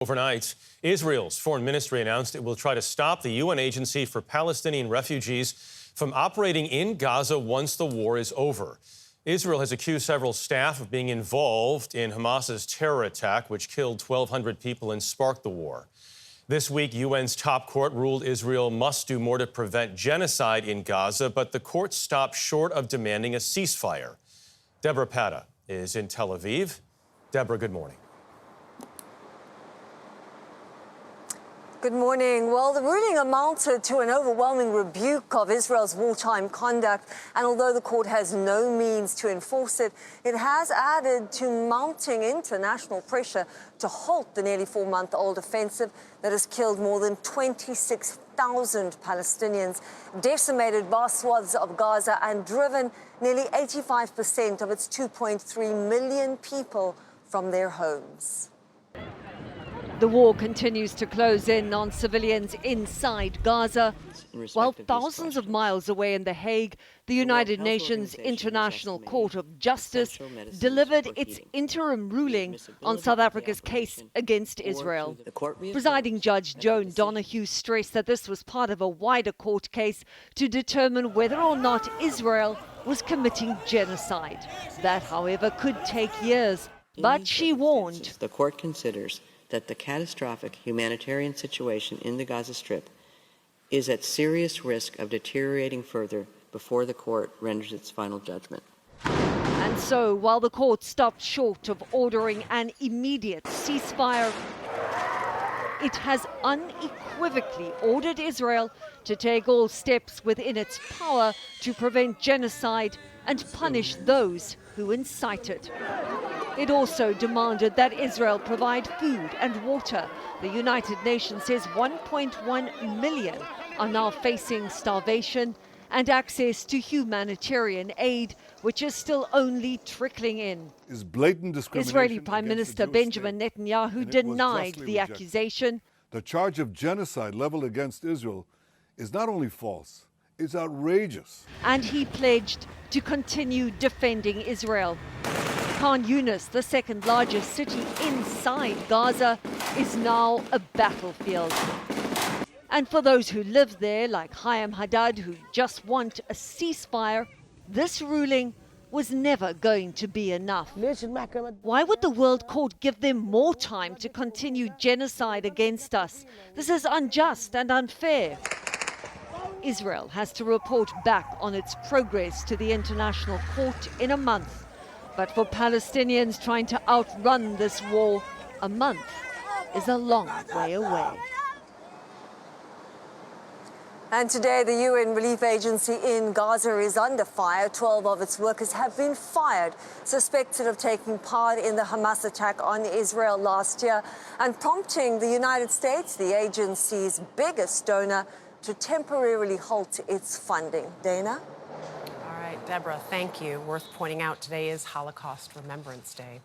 Overnight, Israel's foreign ministry announced it will try to stop the UN agency for Palestinian refugees from operating in Gaza once the war is over. Israel has accused several staff of being involved in Hamas's terror attack, which killed 1,200 people and sparked the war. This week, UN's top court ruled Israel must do more to prevent genocide in Gaza, but the court stopped short of demanding a ceasefire. Deborah Patta is in Tel Aviv. Deborah, good morning. Good morning. Well, the ruling amounted to an overwhelming rebuke of Israel's wartime conduct, and although the court has no means to enforce it, it has added to mounting international pressure to halt the nearly 4-month-old offensive that has killed more than 26,000 Palestinians, decimated vast swaths of Gaza, and driven nearly 85% of its 2.3 million people from their homes. The war continues to close in on civilians inside Gaza, while thousands of miles away in The Hague, the United Nations International Court of Justice delivered its interim ruling on South Africa's case against Israel. Presiding Judge Joan Donoghue stressed that this was part of a wider court case to determine whether or not Israel was committing genocide. That, however, could take years, but she warned. The court considers that the catastrophic humanitarian situation in the Gaza Strip is at serious risk of deteriorating further before the court renders its final judgment. And so, while the court stopped short of ordering an immediate ceasefire, it has unequivocally ordered Israel to take all steps within its power to prevent genocide and punish those who incite it. It also demanded that Israel provide food and water. The United Nations says 1.1 million are now facing starvation, and access to humanitarian aid, which is still only trickling in. Is blatant discrimination. Israeli Prime Minister Benjamin Netanyahu denied the accusation. The charge of genocide leveled against Israel is not only false, it's outrageous. And he pledged to continue defending Israel. Khan Yunis, the second largest city inside Gaza, is now a battlefield. And for those who live there, like Hayam Haddad, who just want a ceasefire, this ruling was never going to be enough. Why would the World Court give them more time to continue genocide against us? This is unjust and unfair. Israel has to report back on its progress to the International Court in a month. But for Palestinians trying to outrun this war, a month is a long way away. And today, the UN relief agency in Gaza is under fire. 12 of its workers have been fired, suspected of taking part in the Hamas attack on Israel last year, and prompting the United States, the agency's biggest donor, to temporarily halt its funding. Dana? All right, Deborah, thank you. Worth pointing out, today is Holocaust Remembrance Day.